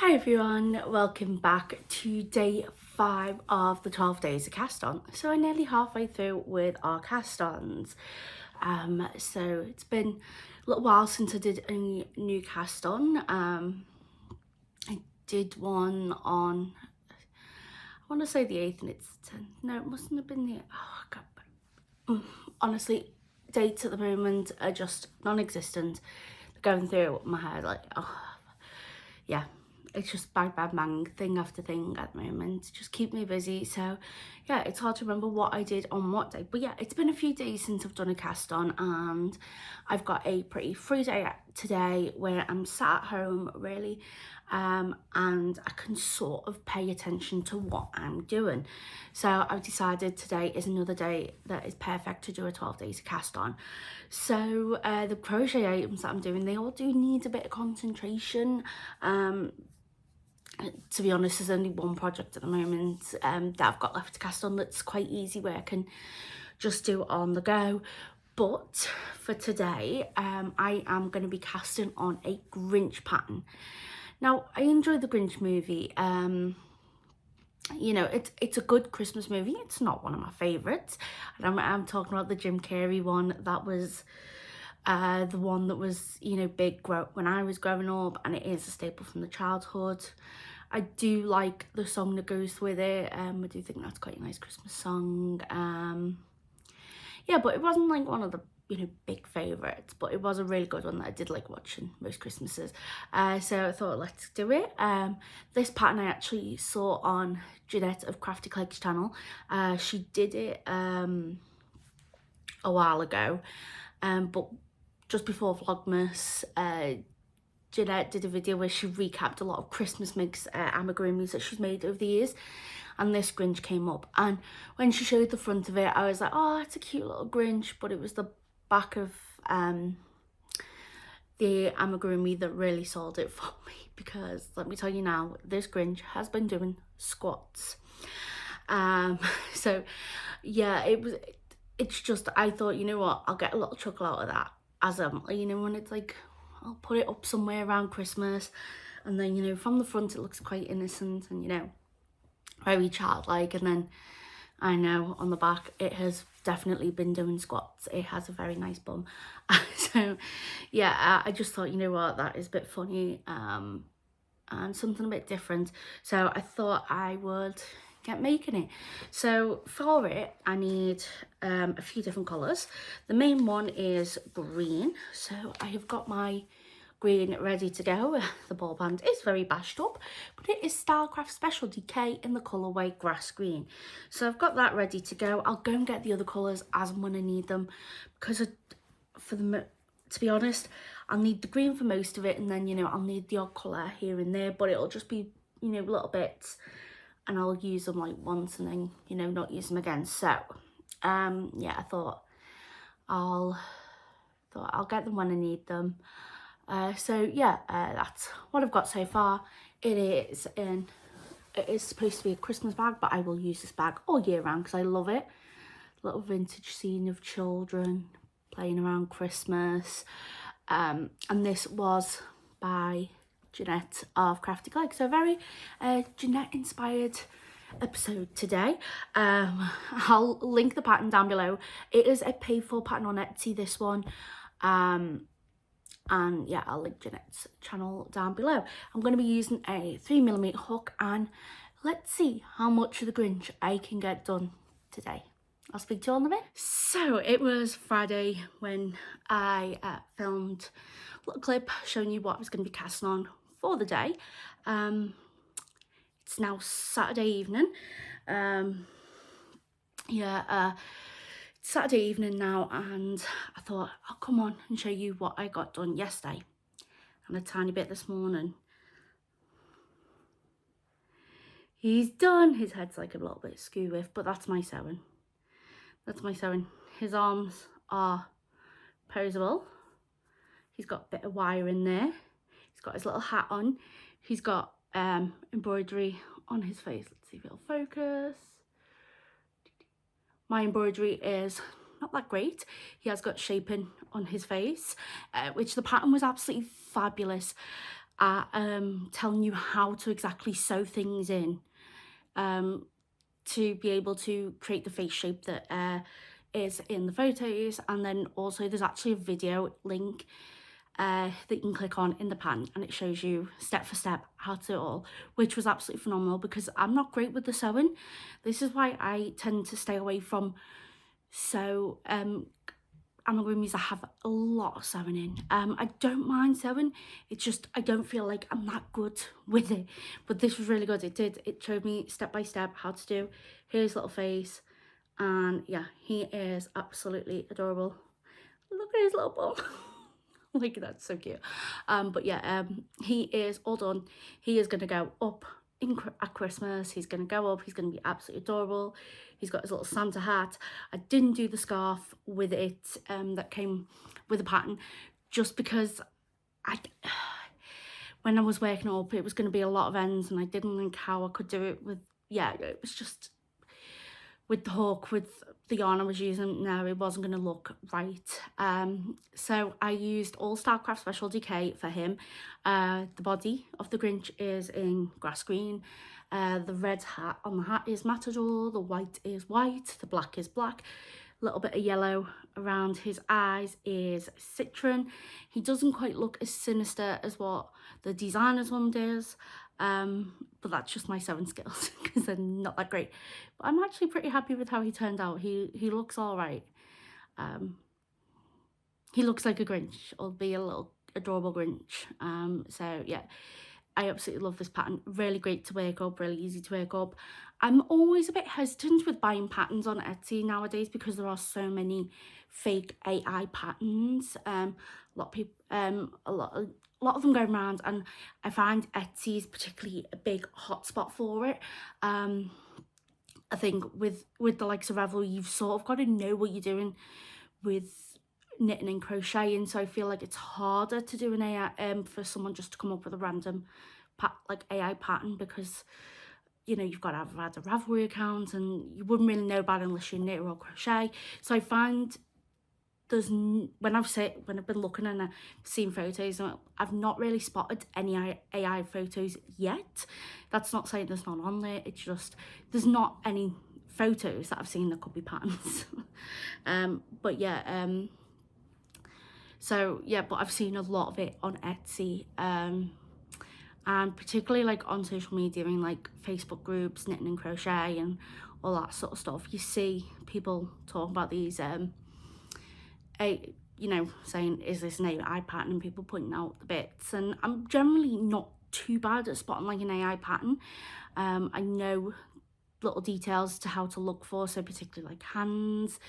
Hi everyone, welcome back to day 5 of the 12 days of cast on. So I'm nearly halfway through with our cast ons. So it's been a little while since I did a new cast on. I did one on, I want to say the 8th and it's 10th. No, it mustn't have been the, oh God. Honestly, dates at the moment are just non-existent. They're going through my head like, oh yeah, it's just bang bang bang, thing after thing at the moment, just keep me busy. So yeah, it's hard to remember what I did on what day, but yeah, it's been a few days since I've done a cast on, and I've got a pretty free day today where I'm sat at home really, and I can sort of pay attention to what I'm doing. So I've decided today is another day that is perfect to do a 12 days of cast on. So the crochet items that I'm doing, they all do need a bit of concentration. To be honest, there's only one project at the moment that I've got left to cast on that's quite easy, where I can just do it on the go. But for today, I am going to be casting on a Grinch pattern. Now, I enjoyed the Grinch movie. You know, it's a good Christmas movie. It's not one of my favourites. And I'm talking about the Jim Carrey one. That was the one that was, you know, big when I was growing up, and it is a staple from the childhood. I do like the song that goes with it. I do think that's quite a nice Christmas song. Yeah, but it wasn't like one of the, you know, big favourites, but it was a really good one that I did like watching most Christmases. So I thought, let's do it. This pattern I actually saw on Jeanette of Crafty Clegg's channel. She did it a while ago, but just before Vlogmas, Jeanette did a video where she recapped a lot of Christmas mix amigurumis that she's made over the years, and this Grinch came up. And when she showed the front of it, I was like, oh, it's a cute little Grinch, but it was the back of the amigurumi that really sold it for me, because let me tell you now, this Grinch has been doing squats. So yeah, it's just, I thought, you know what, I'll get a little chuckle out of that, as you know, when it's like, I'll put it up somewhere around Christmas, and then, you know, from the front it looks quite innocent and, you know, very childlike, and then I know on the back it has definitely been doing squats. It has a very nice bum. So yeah, I just thought, you know what, that is a bit funny and something a bit different, so I thought I would get making it. So for it I need a few different colours. The main one is green, so I have got my green ready to go. The ball band is very bashed up, but it is Stylecraft Specialty K in the colourway grass green, so I've got that ready to go. I'll go and get the other colours as and when I need them, because to be honest, I'll need the green for most of it, and then, you know, I'll need the odd colour here and there, but it'll just be, you know, little bits, and I'll use them like once and then, you know, not use them again. So yeah, I thought I'll get them when I need them. So yeah, that's what I've got so far. It is supposed to be a Christmas bag, but I will use this bag all year round because I love it. Little vintage scene of children playing around Christmas. And this was by Jeanette of Crafty Clegg. So a very Jeanette inspired episode today. I'll link the pattern down below. It is a paid for pattern on Etsy, this one. And yeah, I'll link Jeanette's channel down below. I'm going to be using a 3mm hook, and let's see how much of the Grinch I can get done today. I'll speak to you all in a bit. So it was Friday when I filmed a little clip showing you what I was going to be casting on for the day. It's now Saturday evening. It's Saturday evening now, and I thought I'll come on and show you what I got done yesterday and a tiny bit this morning. He's done. His head's like a little bit skew with, but that's my sewing. That's my sewing. His arms are posable. He's got a bit of wire in there. He's got his little hat on. He's got embroidery on his face. Let's see if it'll focus. My embroidery is not that great. He has got shaping on his face, which the pattern was absolutely fabulous. at telling you how to exactly sew things in, to be able to create the face shape that is in the photos. And then also there's actually a video link that you can click on in the pattern, and it shows you step for step how to do it all, which was absolutely phenomenal because I'm not great with the sewing. This is why I tend to stay away from amigurumis that have a lot of sewing in. I don't mind sewing, it's just I don't feel like I'm that good with it. But this was really good. It showed me step by step how to do his little face, and yeah, he is absolutely adorable. Look at his little bum. Like, that's so cute. But yeah, he is all done. He is gonna go up at Christmas. He's gonna go up, he's gonna be absolutely adorable. He's got his little Santa hat. I didn't do the scarf with it that came with the pattern, just because when I was working up, it was going to be a lot of ends, and I didn't think how I could do it with, yeah, it was just with the hook, with the yarn I was using, no, it wasn't going to look right. So I used All Star Craft Special Decay for him. The body of the Grinch is in grass green. The red hat on the hat is Matador, the white is white, the black is black. A little bit of yellow around his eyes is citron. He doesn't quite look as sinister as what the designer's one does, but that's just my sewing skills because they're not that great. But I'm actually pretty happy with how he turned out. He looks all right. He looks like a Grinch, albeit a little adorable Grinch. So yeah, I absolutely love this pattern. Really great to work up, really easy to work up. I'm always a bit hesitant with buying patterns on Etsy nowadays because there are so many fake AI patterns. A lot of people, a lot of them going around, and I find Etsy is particularly a big hotspot for it. I think with the likes of Revel, you've sort of got to know what you're doing with knitting and crocheting, so I feel like it's harder to do an AI for someone just to come up with a random AI pattern, because you know you've got to have had a Ravelry account and you wouldn't really know about it unless you knit or crochet. So I find when I've been looking and I've seen photos, I've not really spotted any AI photos yet. That's not saying there's none on there, it's just there's not any photos that I've seen that could be patterns. But yeah, so yeah, but I've seen a lot of it on Etsy, and particularly like on social media and like Facebook groups, knitting and crochet and all that sort of stuff. You see people talking about these saying, is this an AI pattern, and people pointing out the bits, and I'm generally not too bad at spotting like an AI pattern. I know little details to how to look for, so particularly like hands,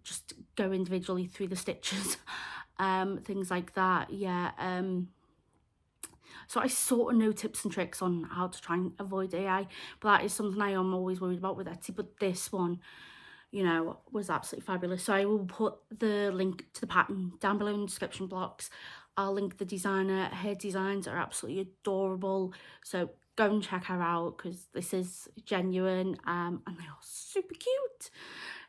just go individually through the stitches, things like that. Yeah. So I sort of know tips and tricks on how to try and avoid AI, but that is something I am always worried about with Etsy. But this one, you know, was absolutely fabulous. So I will put the link to the pattern down below in the description box. I'll link the designer. Her designs are absolutely adorable, so go and check her out because this is genuine, and they are super cute.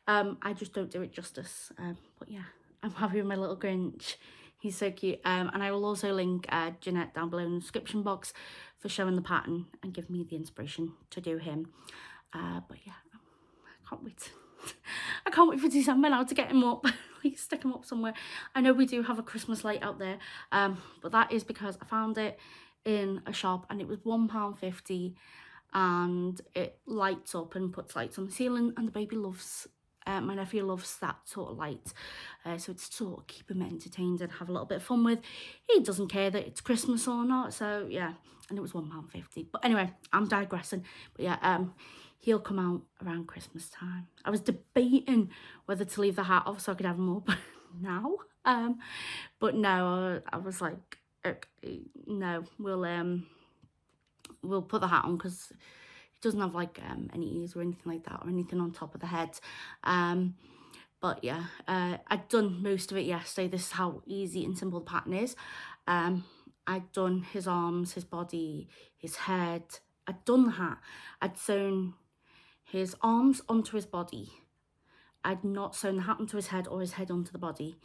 I just don't do it justice, but yeah, I'm happy with my little Grinch. He's so cute. And I will also link Jeanette down below in the description box for showing the pattern and giving me the inspiration to do him. But yeah, I can't wait. I can't wait for December now to get him up, like stick him up somewhere. I know we do have a Christmas light out there, but that is because I found it in a shop and it was £1.50, and it lights up and puts lights on the ceiling, and the baby loves, my nephew loves that sort of light, so it's sort of keep him entertained and have a little bit of fun with. He doesn't care that it's Christmas or not, so yeah, and it was £1.50. But anyway, I'm digressing. But yeah, he'll come out around Christmas time. I was debating whether to leave the hat off so I could have him up now, but no, I was like, okay, no, we'll put the hat on because he doesn't have like any ears or anything like that, or anything on top of the head. But yeah, I'd done most of it yesterday. This is how easy and simple the pattern is. I'd done his arms, his body, his head. I'd done the hat. I'd sewn his arms onto his body. I'd not sewn the hat onto his head or his head onto the body.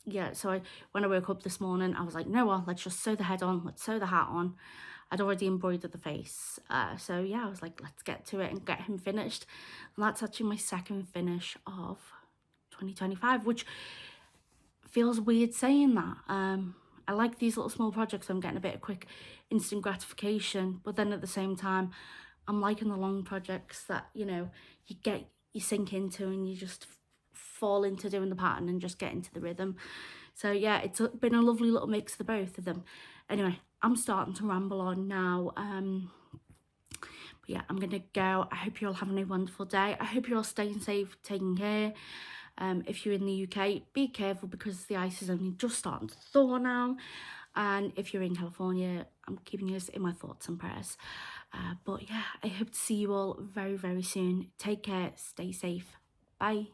yeah, so when I woke up this morning, I was like, no, well, let's just sew the head on, let's sew the hat on. I'd already embroidered the face. So yeah, I was like, let's get to it and get him finished. And that's actually my second finish of 2025, which feels weird saying that. I like these little small projects. I'm getting a bit of quick instant gratification, but then at the same time, I'm liking the long projects that, you know, you sink into and you just fall into doing the pattern and just get into the rhythm. So yeah, it's been a lovely little mix of the both of them. Anyway, I'm starting to ramble on now. But yeah, I'm gonna go. I hope you're all having a wonderful day. I hope you're all staying safe, taking care. If you're in the UK, be careful because the ice is only just starting to thaw now. And if you're in California, I'm keeping you in my thoughts and prayers. But yeah, I hope to see you all very, very soon. Take care, stay safe. Bye.